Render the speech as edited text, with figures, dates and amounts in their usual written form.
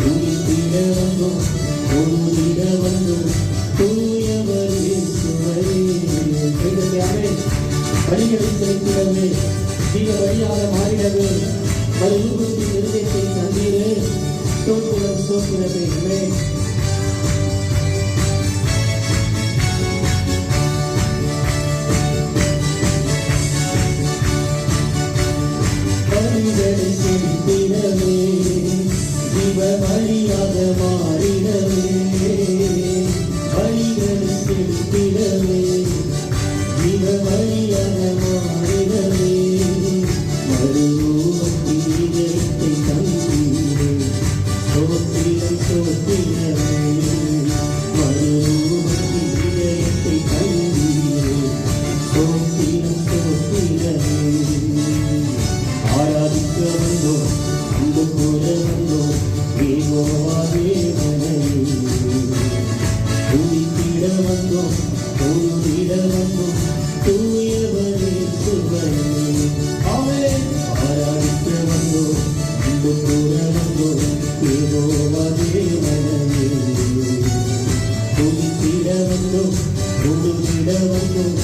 துதித்திட வந்தோம் தொழுதிட வந்தோம் தூயவர் இயேசுவே. வழிகளை செலுத்திடவே ஜீவ வழியாக மாறிடவே மறுரூபத்தின் இருதயத்தை தந்தீரே. ஸ்தோத்திரம் ஸ்தோத்திரமே. வழிகளை செலுத்திடவே ஜீவ வழியாக மாறிடவே வழிகளை செலுத்திடவே ஜீவ வழியாக மாறிடவே மறுரூபத்தின் இதயத்தை தந்தீரே. ஸ்தோத்திரம் ஸ்தோத்திரமே. மறுரூபத்தின் இதயத்தை தந்தீரே. ஸ்தோத்திரம் ஸ்தோத்திரமே. ஆராதிக்க வந்தோம் அன்பு கூற வந்தோம் யெகோவா தேவனே. துதித்திட வந்தோம் தொழுதிட வந்தோம் தூயவர் இயேசுவே. ஆராதிக்க வந்தோம் அன்பு கூற வந்தோம் யெகோவா தேவனே. துதித்திட வந்தோம் தொழுதிட வந்தோம்